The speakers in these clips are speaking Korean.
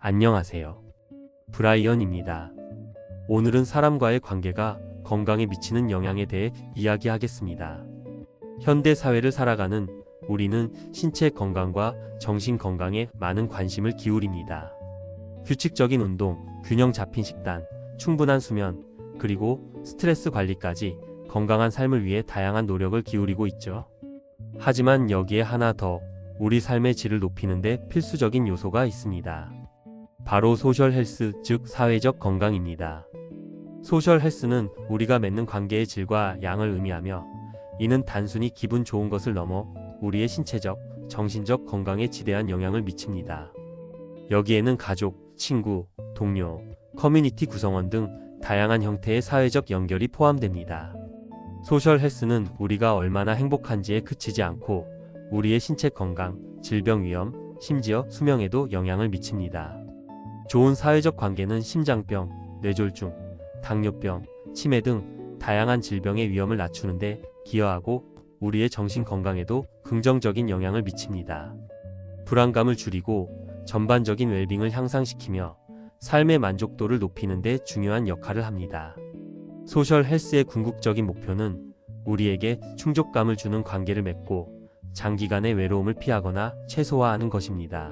안녕하세요. 브라이언입니다. 오늘은 사람과의 관계가 건강에 미치는 영향에 대해 이야기하겠습니다. 현대 사회를 살아가는 우리는 신체 건강과 정신 건강에 많은 관심을 기울입니다. 규칙적인 운동, 균형 잡힌 식단, 충분한 수면, 그리고 스트레스 관리까지 건강한 삶을 위해 다양한 노력을 기울이고 있죠. 하지만 여기에 하나 더 우리 삶의 질을 높이는 데 필수적인 요소가 있습니다. 바로 소셜 헬스, 즉 사회적 건강입니다. 소셜 헬스는 우리가 맺는 관계의 질과 양을 의미하며, 이는 단순히 기분 좋은 것을 넘어 우리의 신체적, 정신적 건강에 지대한 영향을 미칩니다. 여기에는 가족, 친구, 동료, 커뮤니티 구성원 등 다양한 형태의 사회적 연결이 포함됩니다. 소셜 헬스는 우리가 얼마나 행복한지에 그치지 않고 우리의 신체 건강, 질병 위험, 심지어 수명에도 영향을 미칩니다. 좋은 사회적 관계는 심장병, 뇌졸중, 당뇨병, 치매 등 다양한 질병의 위험을 낮추는데 기여하고 우리의 정신 건강에도 긍정적인 영향을 미칩니다. 불안감을 줄이고 전반적인 웰빙을 향상시키며 삶의 만족도를 높이는 데 중요한 역할을 합니다. 소셜 헬스의 궁극적인 목표는 우리에게 충족감을 주는 관계를 맺고 장기간의 외로움을 피하거나 최소화하는 것입니다.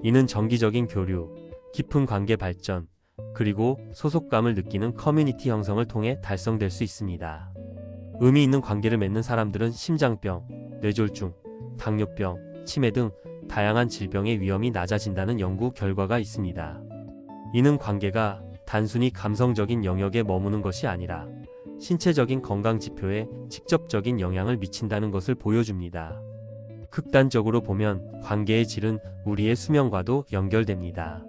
이는 정기적인 교류, 깊은 관계 발전, 그리고 소속감을 느끼는 커뮤니티 형성을 통해 달성될 수 있습니다. 의미 있는 관계를 맺는 사람들은 심장병, 뇌졸중, 당뇨병, 치매 등 다양한 질병의 위험이 낮아진다는 연구 결과가 있습니다. 이는 관계가 단순히 감성적인 영역에 머무는 것이 아니라 신체적인 건강 지표에 직접적인 영향을 미친다는 것을 보여줍니다. 극단적으로 보면 관계의 질은 우리의 수명과도 연결됩니다.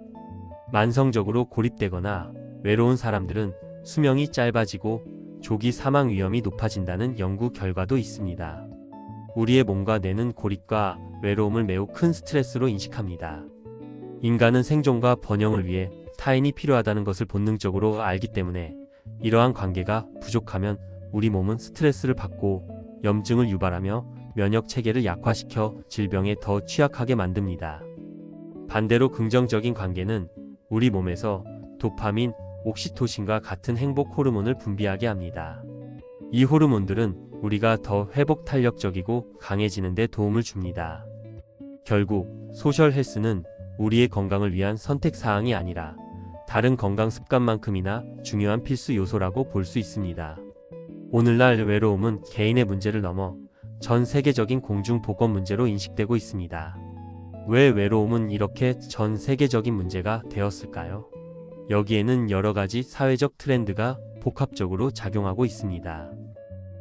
만성적으로 고립되거나 외로운 사람들은 수명이 짧아지고 조기 사망 위험이 높아진다는 연구 결과도 있습니다. 우리의 몸과 뇌는 고립과 외로움을 매우 큰 스트레스로 인식합니다. 인간은 생존과 번영을 위해 타인이 필요하다는 것을 본능적으로 알기 때문에 이러한 관계가 부족하면 우리 몸은 스트레스를 받고 염증을 유발하며 면역 체계를 약화시켜 질병에 더 취약하게 만듭니다. 반대로 긍정적인 관계는 우리 몸에서 도파민, 옥시토신과 같은 행복 호르몬을 분비하게 합니다. 이 호르몬들은 우리가 더 회복 탄력적이고 강해지는 데 도움을 줍니다. 결국 소셜 헬스는 우리의 건강을 위한 선택사항이 아니라 다른 건강 습관만큼이나 중요한 필수 요소라고 볼 수 있습니다. 오늘날 외로움은 개인의 문제를 넘어 전 세계적인 공중보건 문제로 인식되고 있습니다. 왜 외로움은 이렇게 전 세계적인 문제가 되었을까요? 여기에는 여러 가지 사회적 트렌드가 복합적으로 작용하고 있습니다.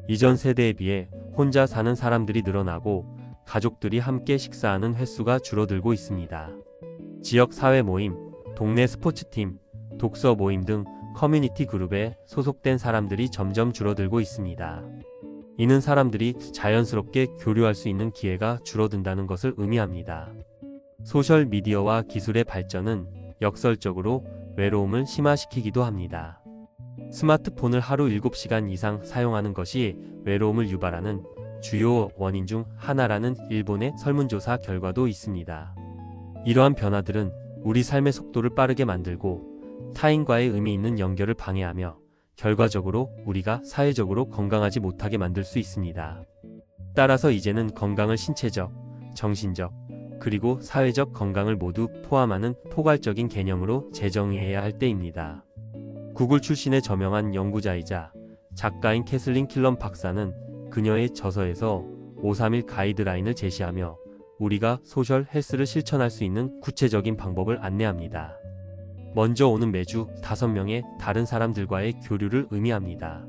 이전 세대에 비해 혼자 사는 사람들이 늘어나고 가족들이 함께 식사하는 횟수가 줄어들고 있습니다. 지역 사회 모임, 동네 스포츠팀, 독서 모임 등 커뮤니티 그룹에 소속된 사람들이 점점 줄어들고 있습니다. 이는 사람들이 자연스럽게 교류할 수 있는 기회가 줄어든다는 것을 의미합니다. 소셜 미디어와 기술의 발전은 역설적으로 외로움을 심화시키기도 합니다. 스마트폰을 하루 7시간 이상 사용하는 것이 외로움을 유발하는 주요 원인 중 하나라는 일본의 설문조사 결과도 있습니다. 이러한 변화들은 우리 삶의 속도를 빠르게 만들고 타인과의 의미 있는 연결을 방해하며 결과적으로 우리가 사회적으로 건강하지 못하게 만들 수 있습니다. 따라서 이제는 건강을 신체적, 정신적, 그리고 사회적 건강을 모두 포함하는 포괄적인 개념으로 재정의해야 할 때입니다. 구글 출신의 저명한 연구자이자 작가인 캐슬린 킬럼 박사는 그녀의 저서에서 531 가이드라인을 제시하며 우리가 소셜 헬스를 실천할 수 있는 구체적인 방법을 안내합니다. 먼저 오는 매주 5명의 다른 사람들과의 교류를 의미합니다.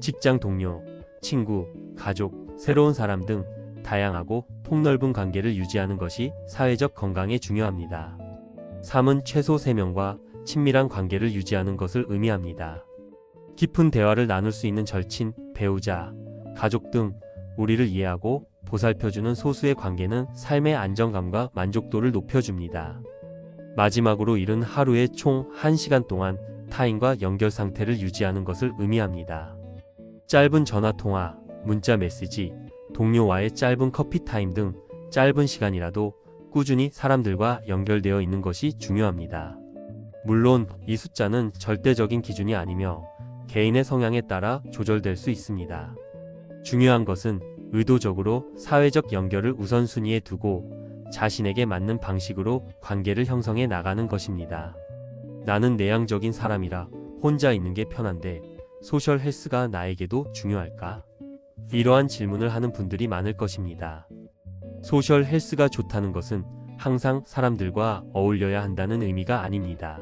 직장 동료, 친구, 가족, 새로운 사람 등 다양하고 폭넓은 관계를 유지하는 것이 사회적 건강에 중요합니다. 3은 최소 3명과 친밀한 관계를 유지하는 것을 의미합니다. 깊은 대화를 나눌 수 있는 절친, 배우자, 가족 등 우리를 이해하고 보살펴주는 소수의 관계는 삶의 안정감과 만족도를 높여줍니다. 마지막으로 1은 하루에 총 1시간 동안 타인과 연결 상태를 유지하는 것을 의미합니다. 짧은 전화통화, 문자 메시지, 동료와의 짧은 커피 타임 등 짧은 시간이라도 꾸준히 사람들과 연결되어 있는 것이 중요합니다. 물론 이 숫자는 절대적인 기준이 아니며 개인의 성향에 따라 조절될 수 있습니다. 중요한 것은 의도적으로 사회적 연결을 우선순위에 두고 자신에게 맞는 방식으로 관계를 형성해 나가는 것입니다. 나는 내향적인 사람이라 혼자 있는 게 편한데 소셜 헬스가 나에게도 중요할까? 이러한 질문을 하는 분들이 많을 것입니다. 소셜 헬스가 좋다는 것은 항상 사람들과 어울려야 한다는 의미가 아닙니다.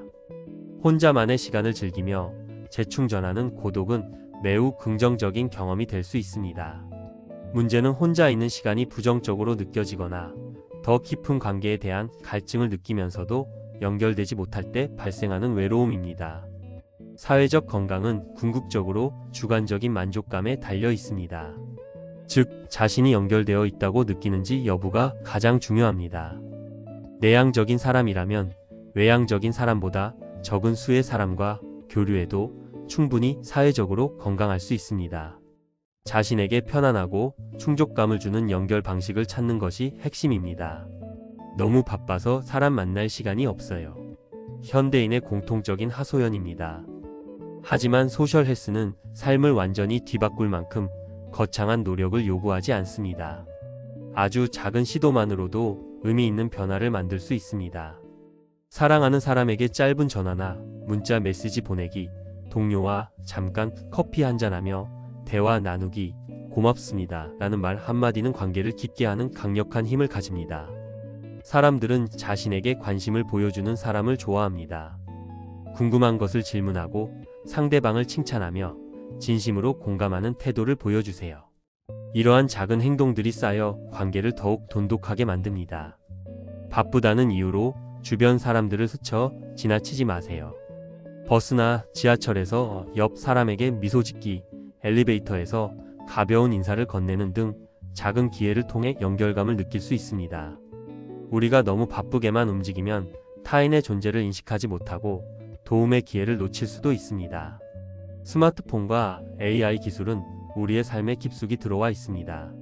혼자만의 시간을 즐기며 재충전하는 고독은 매우 긍정적인 경험이 될 수 있습니다. 문제는 혼자 있는 시간이 부정적으로 느껴지거나 더 깊은 관계에 대한 갈증을 느끼면서도 연결되지 못할 때 발생하는 외로움입니다. 사회적 건강은 궁극적으로 주관적인 만족감에 달려 있습니다. 즉, 자신이 연결되어 있다고 느끼는지 여부가 가장 중요합니다. 내향적인 사람이라면 외향적인 사람보다 적은 수의 사람과 교류해도 충분히 사회적으로 건강할 수 있습니다. 자신에게 편안하고 충족감을 주는 연결 방식을 찾는 것이 핵심입니다. 너무 바빠서 사람 만날 시간이 없어요. 현대인의 공통적인 하소연입니다. 하지만 소셜 헬스는 삶을 완전히 뒤바꿀 만큼 거창한 노력을 요구하지 않습니다. 아주 작은 시도만으로도 의미 있는 변화를 만들 수 있습니다. 사랑하는 사람에게 짧은 전화나 문자 메시지 보내기, 동료와 잠깐 커피 한잔하며 대화 나누기, 고맙습니다 라는 말 한마디는 관계를 깊게 하는 강력한 힘을 가집니다. 사람들은 자신에게 관심을 보여주는 사람을 좋아합니다. 궁금한 것을 질문하고 상대방을 칭찬하며 진심으로 공감하는 태도를 보여주세요. 이러한 작은 행동들이 쌓여 관계를 더욱 돈독하게 만듭니다. 바쁘다는 이유로 주변 사람들을 스쳐 지나치지 마세요. 버스나 지하철에서 옆 사람에게 미소 짓기, 엘리베이터에서 가벼운 인사를 건네는 등 작은 기회를 통해 연결감을 느낄 수 있습니다. 우리가 너무 바쁘게만 움직이면 타인의 존재를 인식하지 못하고 도움의 기회를 놓칠 수도 있습니다. 스마트폰과 AI 기술은 우리의 삶에 깊숙이 들어와 있습니다.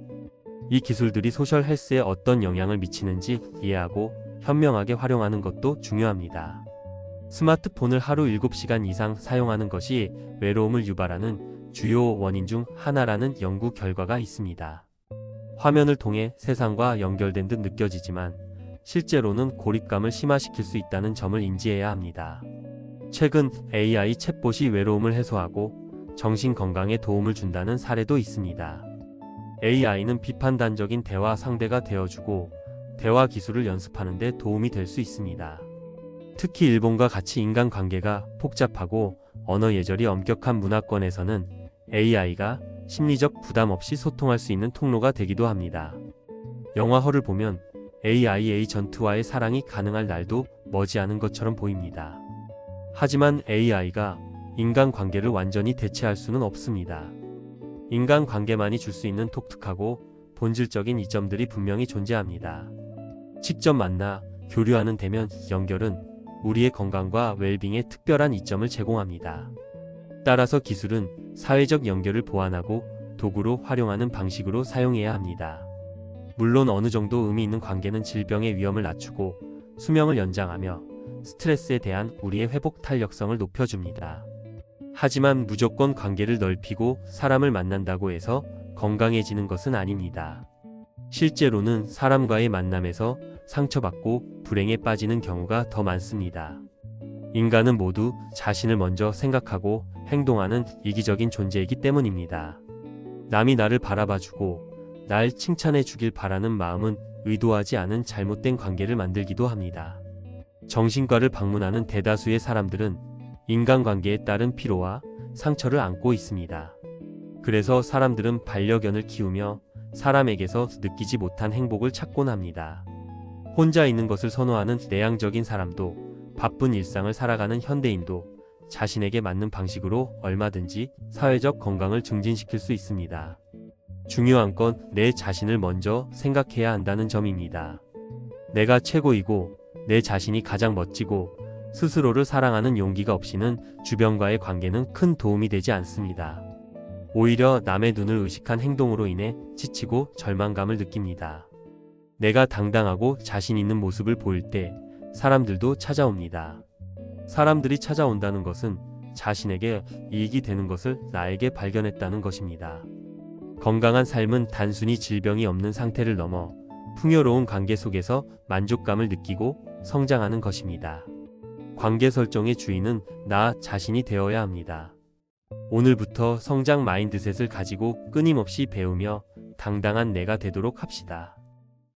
이 기술들이 소셜 헬스에 어떤 영향을 미치는지 이해하고 현명하게 활용하는 것도 중요합니다. 스마트폰을 하루 7시간 이상 사용하는 것이 외로움을 유발하는 주요 원인 중 하나라는 연구 결과가 있습니다. 화면을 통해 세상과 연결된 듯 느껴지지만 실제로는 고립감을 심화시킬 수 있다는 점을 인지해야 합니다. 최근 AI 챗봇이 외로움을 해소하고 정신 건강에 도움을 준다는 사례도 있습니다. AI는 비판단적인 대화 상대가 되어주고 대화 기술을 연습하는 데 도움이 될 수 있습니다. 특히 일본과 같이 인간관계가 복잡하고 언어 예절이 엄격한 문화권에서는 AI가 심리적 부담 없이 소통할 수 있는 통로가 되기도 합니다. 영화허를 보면 AI 에이전트와의 사랑이 가능할 날도 머지않은 것처럼 보입니다. 하지만 AI가 인간관계를 완전히 대체할 수는 없습니다. 인간관계만이 줄 수 있는 독특하고 본질적인 이점들이 분명히 존재합니다. 직접 만나 교류하는 대면 연결은 우리의 건강과 웰빙에 특별한 이점을 제공합니다. 따라서 기술은 사회적 연결을 보완하고 도구로 활용하는 방식으로 사용해야 합니다. 물론 어느 정도 의미 있는 관계는 질병의 위험을 낮추고 수명을 연장하며 스트레스에 대한 우리의 회복 탄력성을 높여줍니다. 하지만 무조건 관계를 넓히고 사람을 만난다고 해서 건강해지는 것은 아닙니다. 실제로는 사람과의 만남에서 상처받고 불행에 빠지는 경우가 더 많습니다. 인간은 모두 자신을 먼저 생각하고 행동하는 이기적인 존재이기 때문입니다. 남이 나를 바라봐주고 날 칭찬해 주길 바라는 마음은 의도하지 않은 잘못된 관계를 만들기도 합니다. 정신과를 방문하는 대다수의 사람들은 인간관계에 따른 피로와 상처를 안고 있습니다. 그래서 사람들은 반려견을 키우며 사람에게서 느끼지 못한 행복을 찾곤 합니다. 혼자 있는 것을 선호하는 내향적인 사람도 바쁜 일상을 살아가는 현대인도 자신에게 맞는 방식으로 얼마든지 사회적 건강을 증진시킬 수 있습니다. 중요한 건 내 자신을 먼저 생각해야 한다는 점입니다. 내가 최고이고 내 자신이 가장 멋지고 스스로를 사랑하는 용기가 없이는 주변과의 관계는 큰 도움이 되지 않습니다. 오히려 남의 눈을 의식한 행동으로 인해 지치고 절망감을 느낍니다. 내가 당당하고 자신 있는 모습을 보일 때 사람들도 찾아옵니다. 사람들이 찾아온다는 것은 자신에게 이익이 되는 것을 나에게 발견했다는 것입니다. 건강한 삶은 단순히 질병이 없는 상태를 넘어 풍요로운 관계 속에서 만족감을 느끼고 성장하는 것입니다. 관계 설정의 주인은 나 자신이 되어야 합니다. 오늘부터 성장 마인드셋을 가지고 끊임없이 배우며 당당한 내가 되도록 합시다.